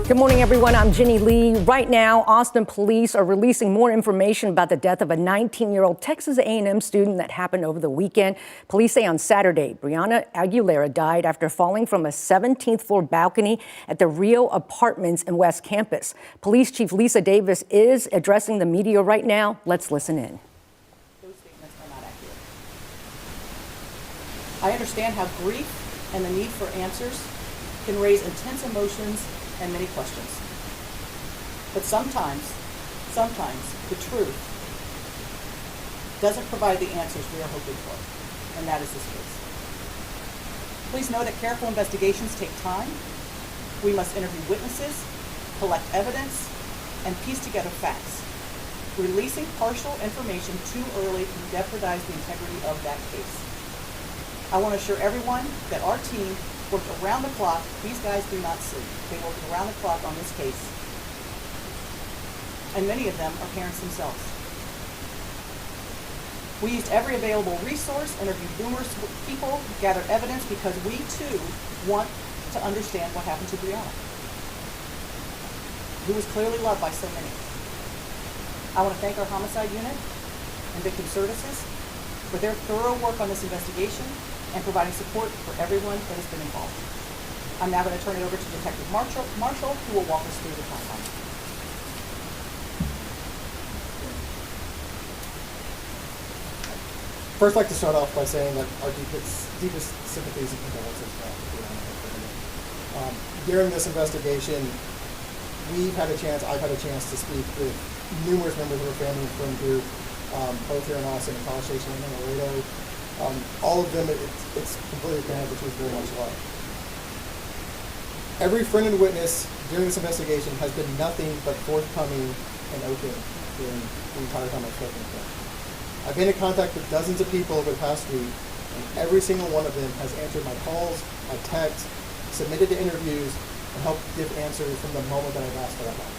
Good morning, everyone. I'm Jenny Lee. Right now, Austin police are releasing more information about the death of a 19-year-old Texas A&M student that happened over the weekend. Police say on Saturday, Brianna Aguilera died after falling from a 17th floor balcony at the Rio Apartments in West Campus. Police Chief Lisa Davis is addressing the media right now. Let's listen in. Those statements are not accurate. I understand how grief and the need for answers can raise intense emotions and many questions. But sometimes the truth doesn't provide the answers we are hoping for, and that is this case. Please know that careful investigations take time. We must interview witnesses, collect evidence, and piece together facts. Releasing partial information too early can jeopardize the integrity of that case. I want to assure everyone that our team worked around the clock. These guys do not sleep. They worked around the clock on this case. And many of them are parents themselves. We used every available resource, interviewed numerous people, gathered evidence because we too want to understand what happened to Brianna, who was clearly loved by so many. I want to thank our homicide unit and victim services for their thorough work on this investigation and providing support for everyone that has been involved. I'm now going to turn it over to Detective Marshall, who will walk us through the timeline. First, I'd like to start off by saying that our deepest sympathies and condolences to Brianna. During this investigation, I've had a chance to speak with numerous members of her family and friend group, both here in Austin and College Station and in Laredo. All of them, it's completely apparent that she was very much loved. Every friend and witness during this investigation has been nothing but forthcoming and open during the entire time I've spoken with them. I've been in contact with dozens of people over the past week, and every single one of them has answered my calls, my texts, submitted to interviews, and helped give answers from the moment that I've asked for that help.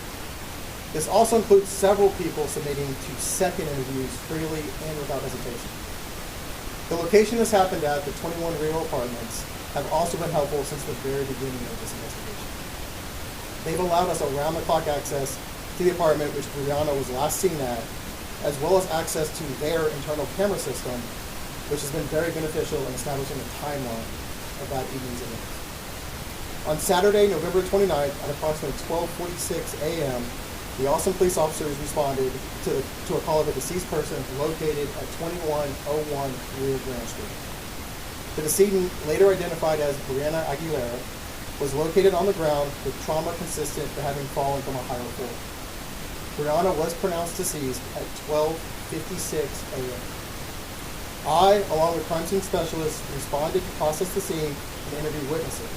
This also includes several people submitting to second interviews freely and without hesitation. The location this happened at, the 21 Rio Apartments, have also been helpful since the very beginning of this investigation. They've allowed us around-the-clock access to the apartment which Brianna was last seen at, as well as access to their internal camera system, which has been very beneficial in establishing a timeline of that evening's events. On Saturday, November 29th, at approximately 12:46 a.m., the Austin police officers responded to a call of a deceased person located at 2101 Rio Grande Street. The decedent, later identified as Brianna Aguilera, was located on the ground with trauma consistent to having fallen from a higher floor. Brianna was pronounced deceased at 12:56 a.m. I, along with crime scene specialists, responded to process the scene and interview witnesses.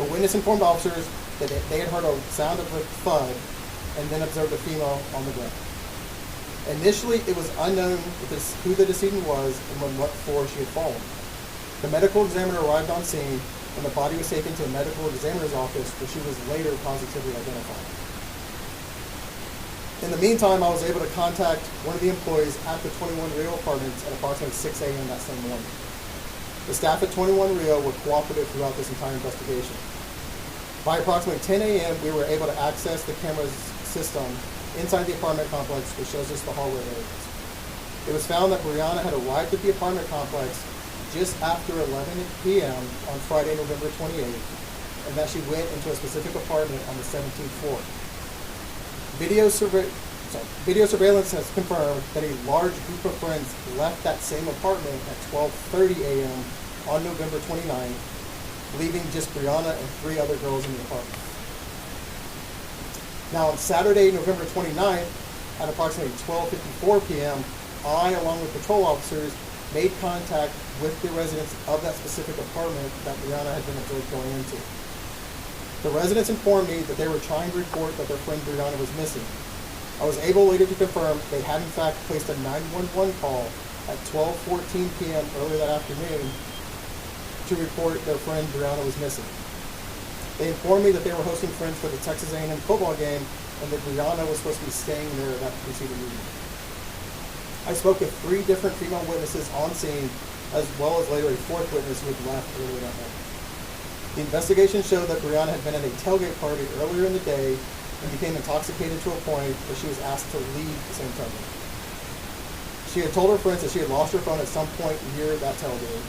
A witness informed officers that they had heard a sound of a thud and then observed a female on the ground. Initially, it was unknown who the decedent was and on what floor she had fallen. The medical examiner arrived on scene and the body was taken to the medical examiner's office where she was later positively identified. In the meantime, I was able to contact one of the employees at the 21 Rio Apartments at approximately 6 a.m. that same morning. The staff at 21 Rio were cooperative throughout this entire investigation. By approximately 10 a.m., we were able to access the camera's system inside the apartment complex, which shows us the hallway areas. It was found that Brianna had arrived at the apartment complex just after 11 p.m. on Friday, November 28th, and that she went into a specific apartment on the 17th floor. Video surveillance has confirmed that a large group of friends left that same apartment at 12:30 a.m. on November 29th, leaving just Brianna and 3 other girls in the apartment. Now on Saturday, November 29th, at approximately 12:54 p.m., I, along with patrol officers, made contact with the residents of that specific apartment that Brianna had been observed going into. The residents informed me that they were trying to report that their friend Brianna was missing. I was able later to confirm they had in fact placed a 911 call at 12:14 p.m. earlier that afternoon to report their friend Brianna was missing. They informed me that they were hosting friends for the Texas A&M football game and that Brianna was supposed to be staying there that preceding evening. I spoke with 3 different female witnesses on scene, as well as later a 4th witness who had left earlier that night. The investigation showed that Brianna had been at a tailgate party earlier in the day and became intoxicated to a point where she was asked to leave the same tailgate. She had told her friends that she had lost her phone at some point near that tailgate.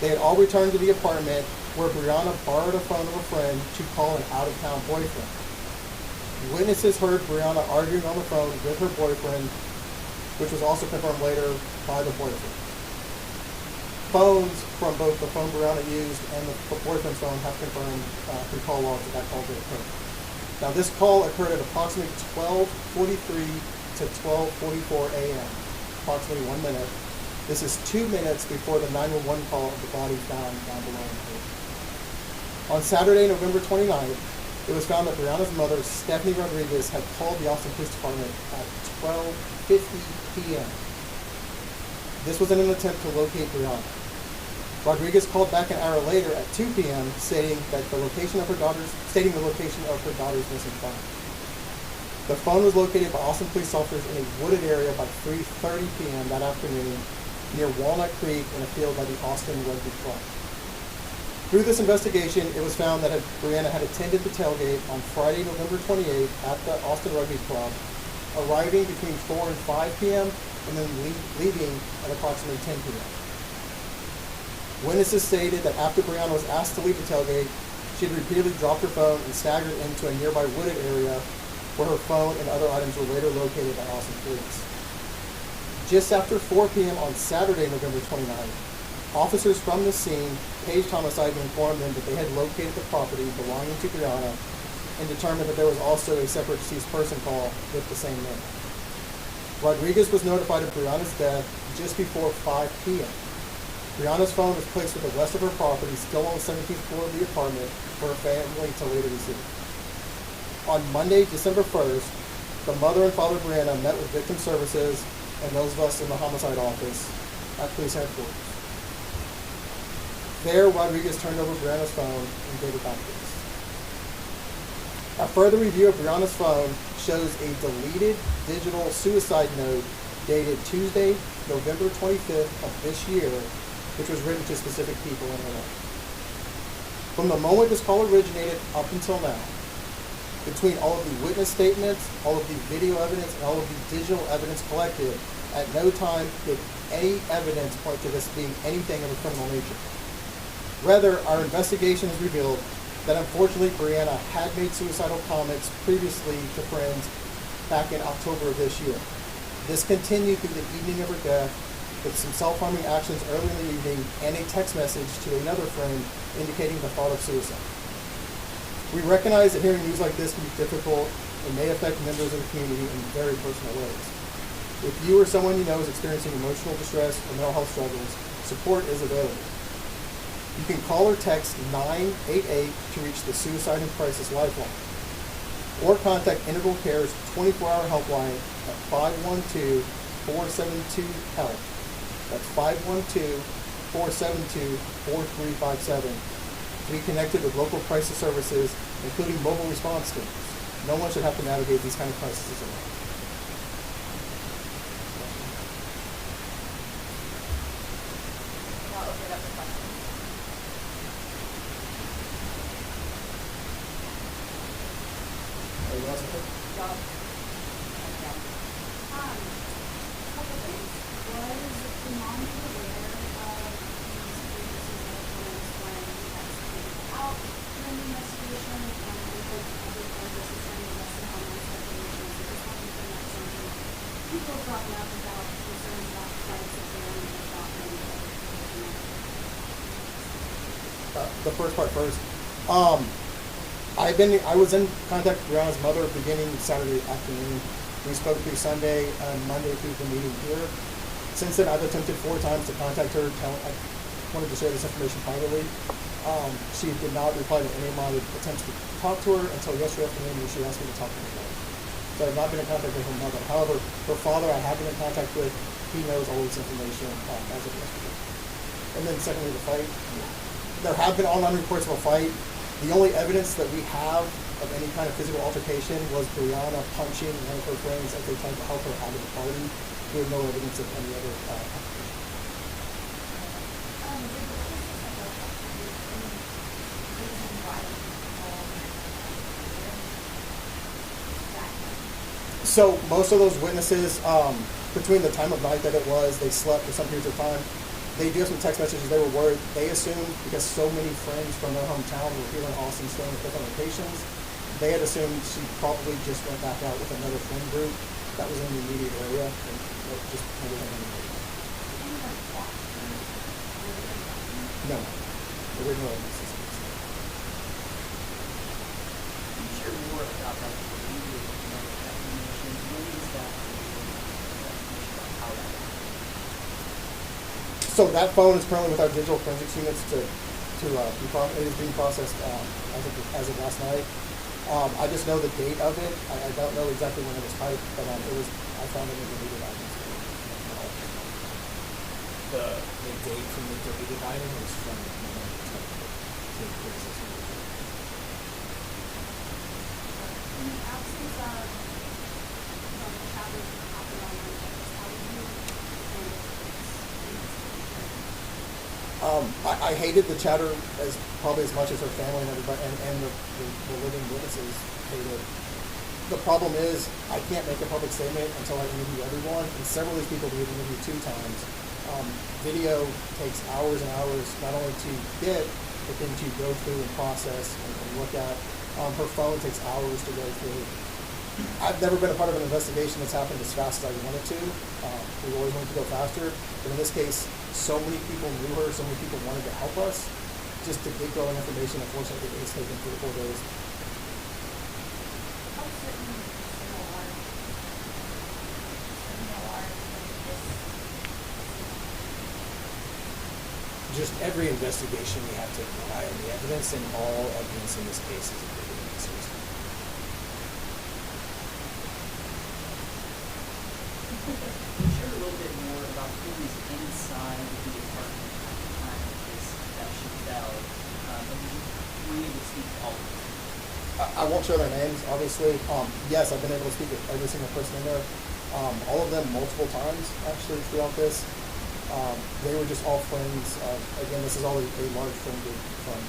They had all returned to the apartment where Brianna borrowed a phone of a friend to call an out-of-town boyfriend. Witnesses heard Brianna arguing on the phone with her boyfriend, which was also confirmed later by the boyfriend. Phones from both the phone Brianna used and the boyfriend's phone have confirmed through call logs that call did occur. Now this call occurred at approximately 12:43 to 12:44 a.m., approximately 1 minute. This is 2 minutes before the 911 call of the body found down below in the pool. On Saturday, November 29th, it was found that Brianna's mother, Stephanie Rodriguez, had called the Austin Police Department at 12:50 p.m. This was in an attempt to locate Brianna. Rodriguez called back an hour later at 2 p.m. stating the location of her daughter's missing phone. The phone was located by Austin police officers in a wooded area by 3:30 p.m. that afternoon near Walnut Creek in a field by the Austin Rugby Club. Through this investigation, it was found that Brianna had attended the tailgate on Friday, November 28th at the Austin Rugby Club, arriving between 4 and 5 p.m. and then leaving at approximately 10 p.m. Witnesses stated that after Brianna was asked to leave the tailgate, she had repeatedly dropped her phone and staggered into a nearby wooded area where her phone and other items were later located by Austin police. Just after 4 p.m. on Saturday, November 29th, officers from the scene paged homicide to inform them that they had located the property belonging to Brianna and determined that there was also a separate deceased person call with the same name. Rodriguez was notified of Brianna's death just before 5 p.m. Brianna's phone was placed with the rest of her property still on the 17th floor of the apartment for her family to later receive. On Monday, December 1st, the mother and father of Brianna met with victim services and those of us in the homicide office at police headquarters. There, Rodriguez turned over Brianna's phone and gave it back to us. A further review of Brianna's phone shows a deleted digital suicide note dated Tuesday, November 25th of this year, which was written to specific people in her life. From the moment this call originated up until now, between all of the witness statements, all of the video evidence, and all of the digital evidence collected, at no time did any evidence point to this being anything of a criminal nature. Rather, our investigation has revealed that unfortunately Brianna had made suicidal comments previously to friends back in October of this year. This continued through the evening of her death with some self-harming actions early in the evening and a text message to another friend indicating the thought of suicide. We recognize that hearing news like this can be difficult and may affect members of the community in very personal ways. If you or someone you know is experiencing emotional distress or mental health struggles, support is available. You can call or text 988 to reach the Suicide and Crisis Lifeline, or contact Integral Care's 24-hour helpline at 512-472-HELP. That's 512-472-4357. To be connected with local crisis services, including mobile response teams. No one should have to navigate these kind of crises alone. Now open it up for questions. Anyone else? Y'all. Okay. Couple things. Was the mom aware of these previous when you executed out during the investigation and because other charges is saying less than online speculation? So just wanted to bring up something people have brought up about concerns about the rights of their own property. The first part first. I was in contact with Brianna's mother beginning Saturday afternoon. We spoke through Sunday and Monday through the meeting here. Since then, I've attempted 4 times to contact her. I wanted to share this information privately. She did not reply to any of my attempts to talk to her until yesterday afternoon when she asked me to talk to her about it. So I've not been in contact with her mother. However, her father I have been in contact with. He knows all this information as of yesterday. And then secondly, the fight. There have been online reports of a fight. The only evidence that we have of any kind of physical altercation was Brianna punching one of her friends as they tried to help her out of the party. We have no evidence of any other altercation. So most of those witnesses, between the time of night that it was, they slept for some periods of time. They do have some text messages. They were worried. They assumed because so many friends from their hometown were here in Austin staying at different locations, they had assumed she probably just went back out with another friend group that was in the immediate area and just never went anywhere. No, there were no witnesses. Can you share more about that behavior that you mentioned? When is that information about how that happened? So that phone is currently with our digital forensics units it is being processed as of last night. I just know the date of it. I don't know exactly when it was typed, but I found it in the deleted items. The date from the deleted item was from November 10th. In the absence of the chapters that happen online, how would you handle this? I hated the chatter probably as much as her family and everybody, and the living witnesses hated it. The problem is I can't make a public statement until I interview everyone, and several of these people we've interviewed 2 times. Video takes hours and hours not only to get, but then to go through and process and look at. Her phone takes hours to go through. I've never been a part of an investigation that's happened as fast as I wanted to. We always wanted to go faster, but in this case, so many people knew her, so many people wanted to help us. Just to get going information, unfortunately, it's taken 3 or 4 days. How certain you are Just every investigation we have to rely on the evidence, and all evidence in this case is included in this case. Can you share a little bit more about who was inside the apartment at the time that she fell? And were you able to speak to all of them? I won't share their names, obviously. Yes, I've been able to speak with every single person in there. All of them multiple times, actually, throughout this. They were just all friends. Again, this is all a large friend group from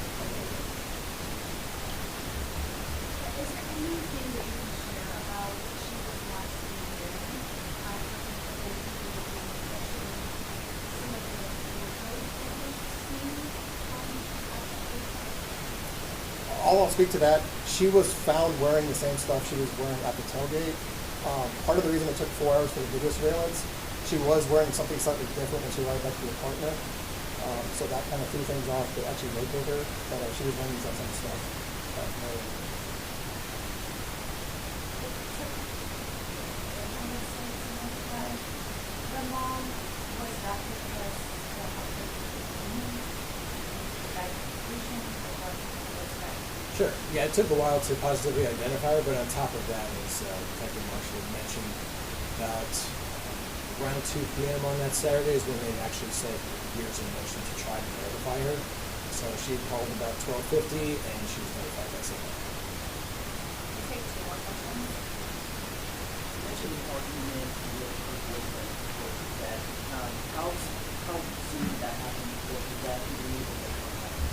Is there anything that you can share about what she was last seen doing after the incident, especially some of the wardrobe that was seen? I'll speak to that. She was found wearing the same stuff she was wearing at the tailgate. Part of the reason it took 4 hours for the video surveillance, she was wearing something slightly different when she arrived back to the apartment. So that kind of threw things off to actually locate her, but she was wearing that same stuff. The mom was that because the husband Sure. Yeah, it took a while to positively identify her, but on top of that, as Detective Marshall had mentioned, about around 2 p.m. on that Saturday is when they actually set gears in motion to try to notify her. So she had called about 12:50, and she was notified by someone. Take 2 more questions. You mentioned the argument with her boyfriend before her death. How soon did that happen before her death? Were you able to contact her?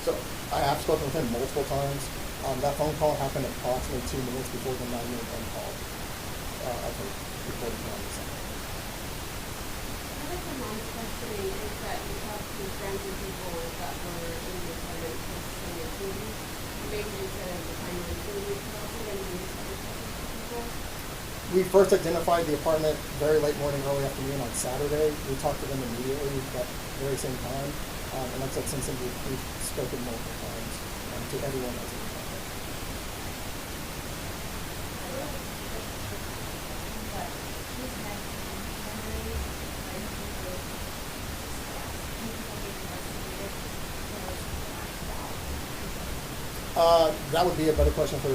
So I have spoken with him multiple times. That phone call happened approximately 2 minutes before the 9-minute phone call of her reporting on the Sunday. I think the mom's questioning is that you talked to friends and people that were in the apartment purchasing activities. Maybe you said at the time you were doing it, but also when you started talking to people. We first identified the apartment very late morning, early afternoon on Saturday. We talked to them immediately that very same time. And like I said, since then we've spoken multiple times to everyone that's in the apartment. But she's mentioned memories, and people discussed, people being investigated, That would be a better question for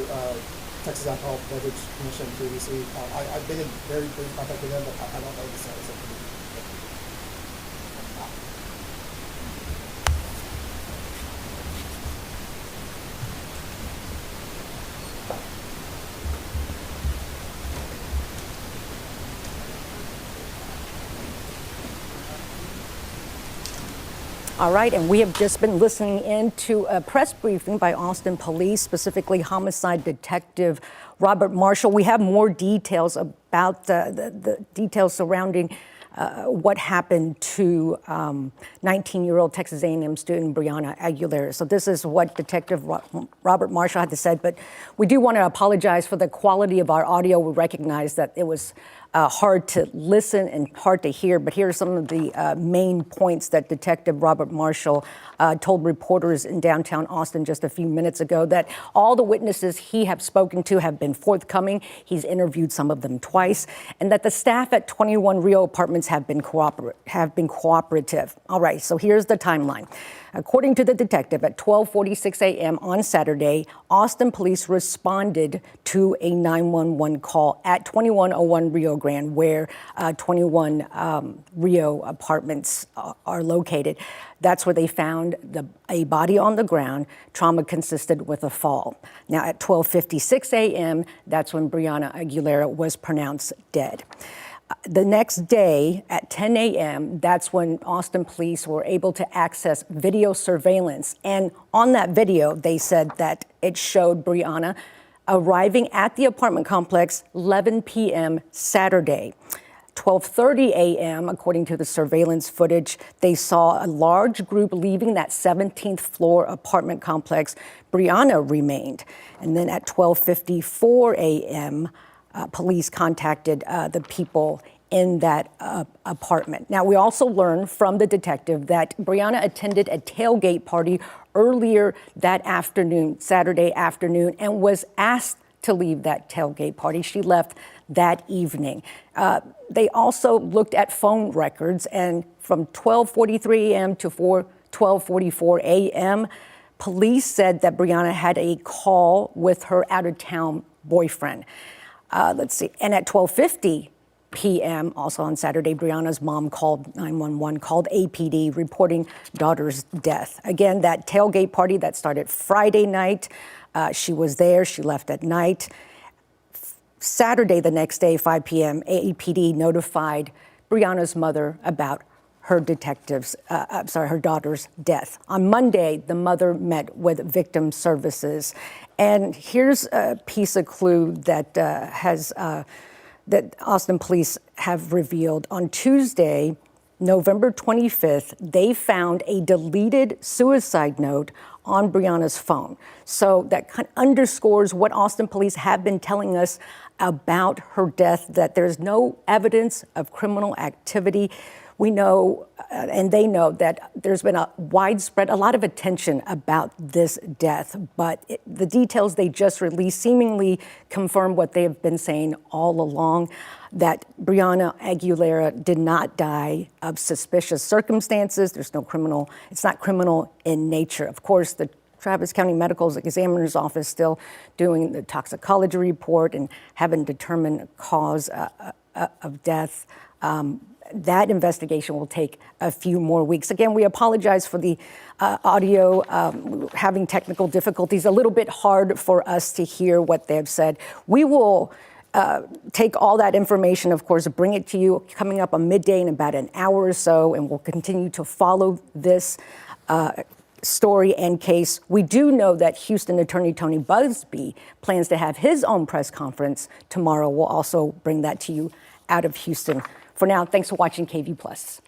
Texas Alcohol Beverage Commission previously. I've been in very brief contact with them, but I don't know the status of it. All right, and we have just been listening in to a press briefing by Austin Police, specifically homicide detective Robert Marshall. We have more details about the details surrounding what happened to 19-year-old Texas A&M student Brianna Aguilera. So this is what Detective Robert Marshall had to say, but we do want to apologize for the quality of our audio. We recognize that it was hard to listen and hard to hear, but here are some of the main points that Detective Robert Marshall told reporters in downtown Austin just a few minutes ago, that all the witnesses he have spoken to have been forthcoming. He's interviewed some of them twice, and that the staff at 21 Rio Apartments have been cooperative. All right, so here's the timeline. According to the detective, at 12:46 a.m. on Saturday, Austin police responded to a 911 call at 2101 Rio Grande, where 21 Rio Apartments are located. That's where they found a body on the ground, trauma consistent with a fall. Now, at 12:56 a.m., that's when Brianna Aguilera was pronounced dead. The next day at 10 a.m., that's when Austin police were able to access video surveillance. And on that video, they said that it showed Brianna arriving at the apartment complex 11 p.m. Saturday. 12:30 a.m., according to the surveillance footage, they saw a large group leaving that 17th floor apartment complex. Brianna remained. And then at 12:54 a.m., police contacted the people in that apartment. Now, we also learned from the detective that Brianna attended a tailgate party earlier that afternoon, Saturday afternoon, and was asked to leave that tailgate party. She left that evening. They also looked at phone records, and from 12:43 a.m. to 12:44 a.m., police said that Brianna had a call with her out-of-town boyfriend. Let's see. And at 12:50 p.m., also on Saturday, Brianna's mom called 911, called APD, reporting daughter's death. Again, that tailgate party that started Friday night, she was there. She left at night. Saturday, the next day, 5 p.m., APD notified Brianna's mother about her daughter's death. On Monday, the mother met with victim services. And here's a piece of clue that that Austin police have revealed. On Tuesday, November 25th, they found a deleted suicide note on Brianna's phone. So that kind of underscores what Austin police have been telling us about her death, that there's no evidence of criminal activity. We know, and they know, that there's been a lot of attention about this death, but the details they just released seemingly confirm what they have been saying all along, that Brianna Aguilera did not die of suspicious circumstances. There's no criminal, it's not criminal in nature. Of course, the Travis County Medical Examiner's Office still doing the toxicology report and haven't determined the cause of death. That investigation will take a few more weeks. Again, we apologize for the audio having technical difficulties, a little bit hard for us to hear what they've said. We will take all that information, of course, bring it to you coming up on midday in about an hour or so, and we'll continue to follow this story and case. We do know that Houston Attorney Tony Busby plans to have his own press conference tomorrow. We'll also bring that to you out of Houston. For now, thanks for watching KV+.